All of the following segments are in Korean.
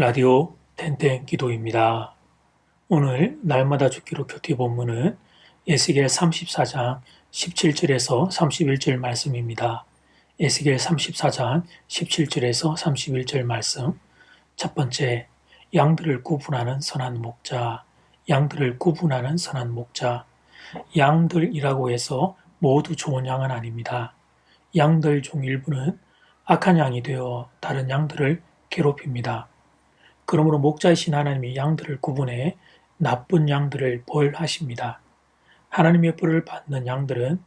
라디오 텐텐 기도입니다. 오늘 날마다 죽기로 큐티 본문은 에스겔 34장 17절에서 31절 말씀입니다. 에스겔 34장 17절에서 31절 말씀. 첫 번째, 양들을 구분하는 선한 목자. 양들을 구분하는 선한 목자. 양들이라고 해서 모두 좋은 양은 아닙니다. 양들 중 일부는 악한 양이 되어 다른 양들을 괴롭힙니다. 그러므로 목자이신 하나님이 양들을 구분해 나쁜 양들을 벌하십니다. 하나님의 벌을 받는 양들은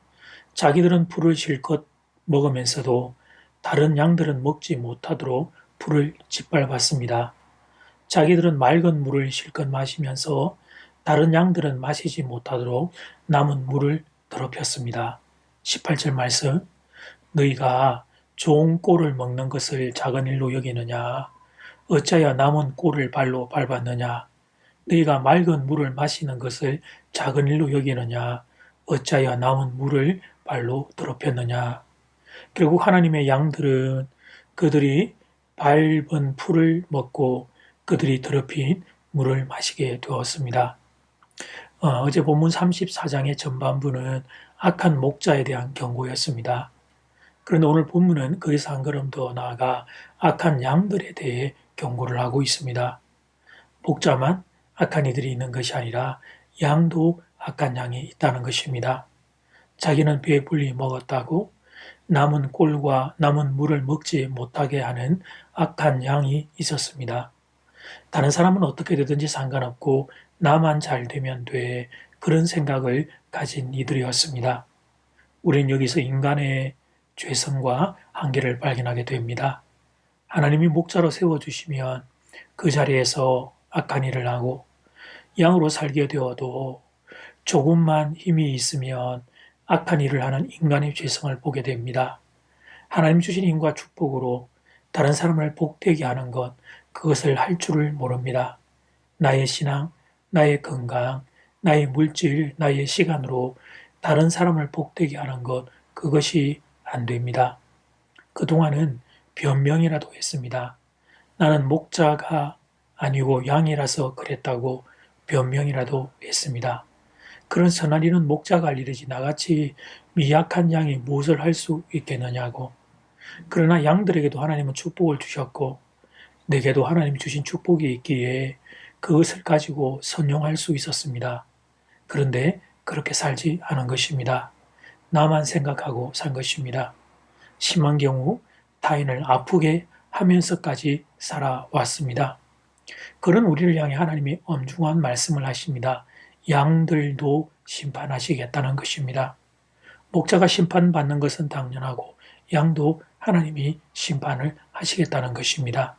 자기들은 풀을 실컷 먹으면서도 다른 양들은 먹지 못하도록 풀을 짓밟았습니다. 자기들은 맑은 물을 실컷 마시면서 다른 양들은 마시지 못하도록 남은 물을 더럽혔습니다. 18절 말씀. 너희가 좋은 꼴을 먹는 것을 작은 일로 여기느냐? 어찌하여 남은 꼴을 발로 밟았느냐? 너희가 맑은 물을 마시는 것을 작은 일로 여기느냐? 어찌하여 남은 물을 발로 더럽혔느냐? 결국 하나님의 양들은 그들이 밟은 풀을 먹고 그들이 더럽힌 물을 마시게 되었습니다. 어제 본문 34장의 전반부는 악한 목자에 대한 경고였습니다. 그런데 오늘 본문은 거기서 한 걸음 더 나아가 악한 양들에 대해 경고를 하고 있습니다. 목자만 악한 이들이 있는 것이 아니라 양도 악한 양이 있다는 것입니다. 자기는 배불리 먹었다고 남은 꼴과 남은 물을 먹지 못하게 하는 악한 양이 있었습니다. 다른 사람은 어떻게 되든지 상관없고 나만 잘 되면 돼, 그런 생각을 가진 이들이었습니다. 우린 여기서 인간의 죄성과 한계를 발견하게 됩니다. 하나님이 목자로 세워주시면 그 자리에서 악한 일을 하고 양으로 살게 되어도 조금만 힘이 있으면 악한 일을 하는 인간의 죄성을 보게 됩니다. 하나님 주신 힘과 축복으로 다른 사람을 복되게 하는 것, 그것을 할 줄을 모릅니다. 나의 신앙, 나의 건강, 나의 물질, 나의 시간으로 다른 사람을 복되게 하는 것, 그것이 안 됩니다. 그동안은 변명이라도 했습니다. 나는 목자가 아니고 양이라서 그랬다고 변명이라도 했습니다. 그런 선한 일은 목자가 할 일이지 나같이 미약한 양이 무엇을 할 수 있겠느냐고. 그러나 양들에게도 하나님은 축복을 주셨고 내게도 하나님이 주신 축복이 있기에 그것을 가지고 선용할 수 있었습니다. 그런데 그렇게 살지 않은 것입니다. 나만 생각하고 산 것입니다. 심한 경우 타인을 아프게 하면서까지 살아왔습니다. 그런 우리를 향해 하나님이 엄중한 말씀을 하십니다. 양들도 심판하시겠다는 것입니다. 목자가 심판받는 것은 당연하고 양도 하나님이 심판을 하시겠다는 것입니다.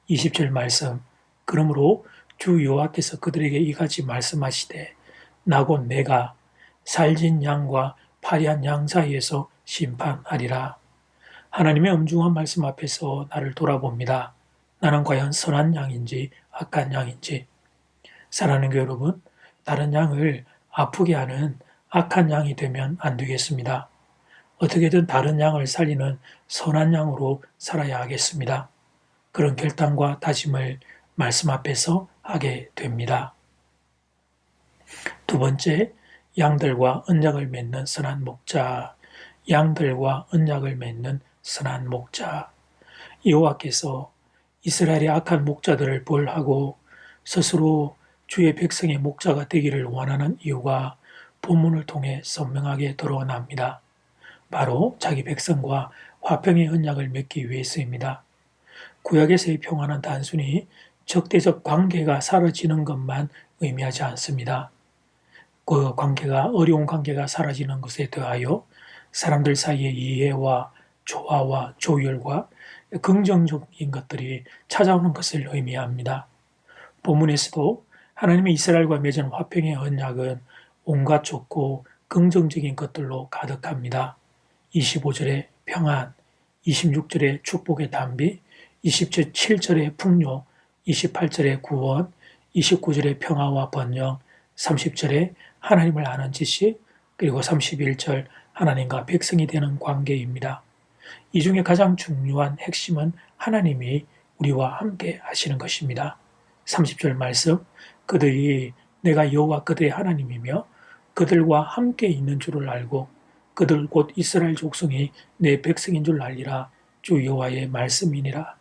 20절 말씀. 그러므로 주 여호와께서 그들에게 이같이 말씀하시되 나 곧 내가 살진 양과 파리한 양 사이에서 심판하리라. 하나님의 엄중한 말씀 앞에서 나를 돌아봅니다. 나는 과연 선한 양인지 악한 양인지. 사랑하는 교회 여러분, 다른 양을 아프게 하는 악한 양이 되면 안 되겠습니다. 어떻게든 다른 양을 살리는 선한 양으로 살아야 하겠습니다. 그런 결단과 다짐을 말씀 앞에서 하게 됩니다. 두 번째, 양들과 언약을 맺는 선한 목자. 양들과 언약을 맺는 선한 목자. 여호와께서 이스라엘의 악한 목자들을 벌하고 스스로 주의 백성의 목자가 되기를 원하는 이유가 본문을 통해 선명하게 드러납니다. 바로 자기 백성과 화평의 언약을 맺기 위해서입니다. 구약에서의 평화는 단순히 적대적 관계가 사라지는 것만 의미하지 않습니다. 그 관계가, 어려운 관계가 사라지는 것에 더하여 사람들 사이의 이해와 조화와 조율과 긍정적인 것들이 찾아오는 것을 의미합니다. 본문에서도 하나님의 이스라엘과 맺은 화평의 언약은 온갖 좋고 긍정적인 것들로 가득합니다. 25절의 평안, 26절의 축복의 단비, 27절의 풍요, 28절의 구원, 29절의 평화와 번영, 30절의 하나님을 아는 지식, 그리고 31절 하나님과 백성이 되는 관계입니다. 이 중에 가장 중요한 핵심은 하나님이 우리와 함께 하시는 것입니다. 30절 말씀, 그들이 내가 여호와 그들의 하나님이며 그들과 함께 있는 줄을 알고 그들 곧 이스라엘 족속이 내 백성인 줄 알리라. 주 여호와의 말씀이니라.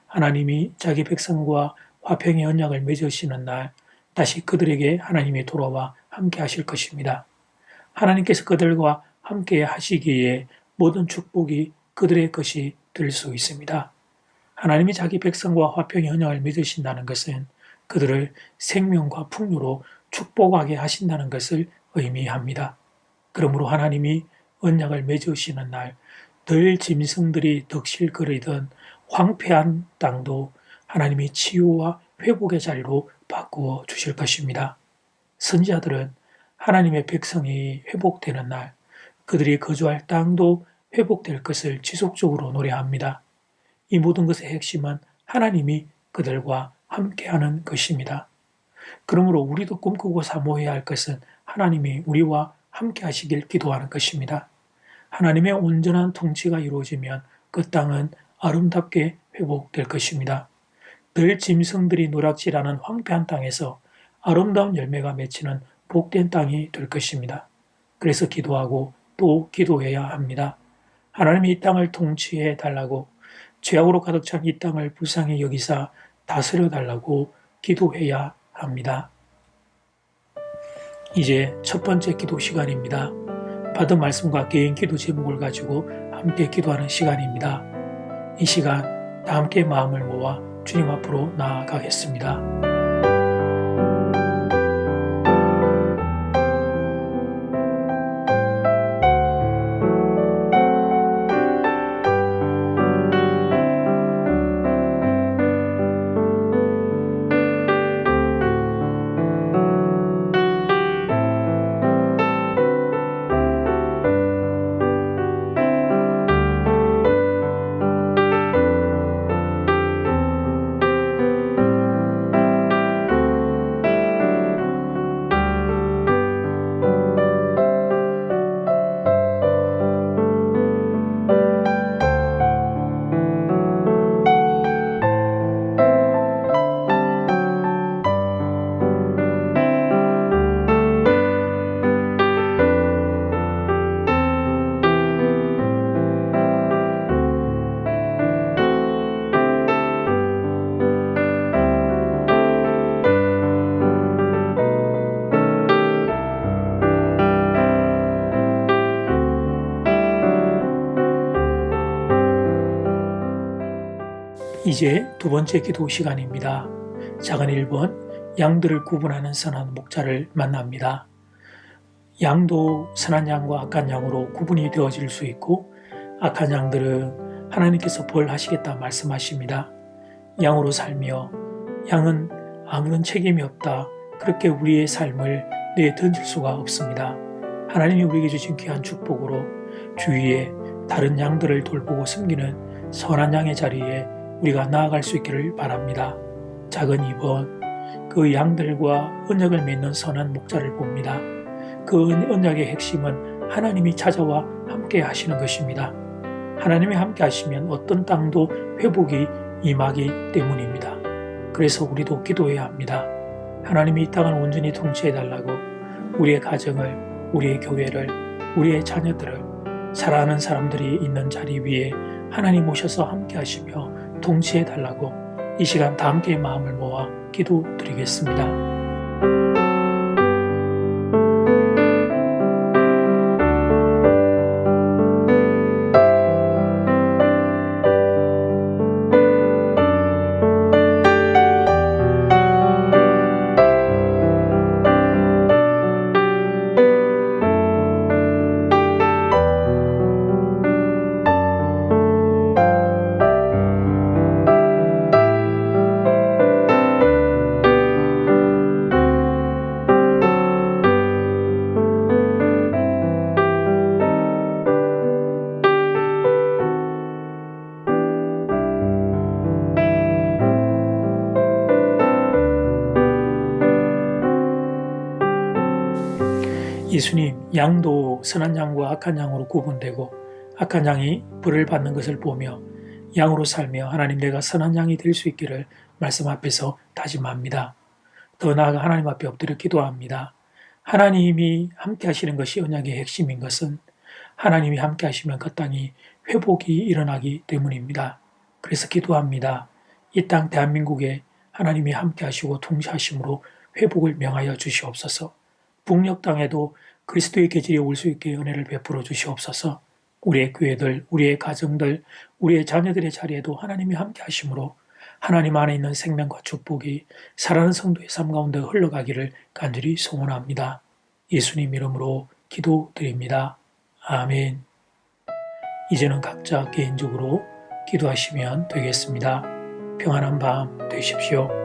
하나님이 자기 백성과 화평의 언약을 맺으시는 날 다시 그들에게 하나님이 돌아와 함께 하실 것입니다. 하나님께서 그들과 함께 하시기에 모든 축복이 그들의 것이 될 수 있습니다. 하나님이 자기 백성과 화평의 언약을 맺으신다는 것은 그들을 생명과 풍요로 축복하게 하신다는 것을 의미합니다. 그러므로 하나님이 언약을 맺으시는 날 늘 짐승들이 덕실거리던 황폐한 땅도 하나님이 치유와 회복의 자리로 바꾸어 주실 것입니다. 선지자들은 하나님의 백성이 회복되는 날 그들이 거주할 땅도 회복될 것을 지속적으로 노래합니다. 이 모든 것의 핵심은 하나님이 그들과 함께하는 것입니다. 그러므로 우리도 꿈꾸고 사모해야 할 것은 하나님이 우리와 함께 하시길 기도하는 것입니다. 하나님의 온전한 통치가 이루어지면 그 땅은 아름답게 회복될 것입니다. 늘 짐승들이 노략질하는 황폐한 땅에서 아름다운 열매가 맺히는 복된 땅이 될 것입니다. 그래서 기도하고 또 기도해야 합니다. 하나님이 이 땅을 통치해 달라고, 죄악으로 가득 찬 이 땅을 불쌍히 여기사 다스려 달라고 기도해야 합니다. 이제 첫 번째 기도 시간입니다. 받은 말씀과 개인 기도 제목을 가지고 함께 기도하는 시간입니다. 이 시간 다 함께 마음을 모아 주님 앞으로 나아가겠습니다. 이제 두 번째 기도 시간입니다. 작은 1번, 양들을 구분하는 선한 목자를 만납니다. 양도 선한 양과 악한 양으로 구분이 되어질 수 있고, 악한 양들은 하나님께서 벌하시겠다 말씀하십니다. 양으로 살며 양은 아무런 책임이 없다, 그렇게 우리의 삶을 내던질 수가 없습니다. 하나님이 우리에게 주신 귀한 축복으로 주위에 다른 양들을 돌보고 섬기는 선한 양의 자리에 우리가 나아갈 수 있기를 바랍니다. 작은 2번, 그 양들과 언약을 맺는 선한 목자를 봅니다. 그 언약의 핵심은 하나님이 찾아와 함께 하시는 것입니다. 하나님이 함께 하시면 어떤 땅도 회복이 임하기 때문입니다. 그래서 우리도 기도해야 합니다. 하나님이 이 땅을 온전히 통치해달라고, 우리의 가정을, 우리의 교회를, 우리의 자녀들을, 사랑하는 사람들이 있는 자리 위에 하나님 오셔서 함께 하시며 통치해달라고 이 시간 다 함께 마음을 모아 기도드리겠습니다. 예수님, 양도 선한 양과 악한 양으로 구분되고 악한 양이 벌을 받는 것을 보며 양으로 살며 하나님 내가 선한 양이 될 수 있기를 말씀 앞에서 다짐합니다. 더 나아가 하나님 앞에 엎드려 기도합니다. 하나님이 함께 하시는 것이 언약의 핵심인 것은 하나님이 함께 하시면 그 땅이 회복이 일어나기 때문입니다. 그래서 기도합니다. 이 땅 대한민국에 하나님이 함께 하시고 통치하심으로 회복을 명하여 주시옵소서. 북녘 땅에도 그리스도의 계절이 올 수 있게 은혜를 베풀어 주시옵소서. 우리의 교회들, 우리의 가정들, 우리의 자녀들의 자리에도 하나님이 함께 하심으로 하나님 안에 있는 생명과 축복이 살아가는 성도의 삶 가운데 흘러가기를 간절히 소원합니다. 예수님 이름으로 기도드립니다. 아멘. 이제는 각자 개인적으로 기도하시면 되겠습니다. 평안한 밤 되십시오.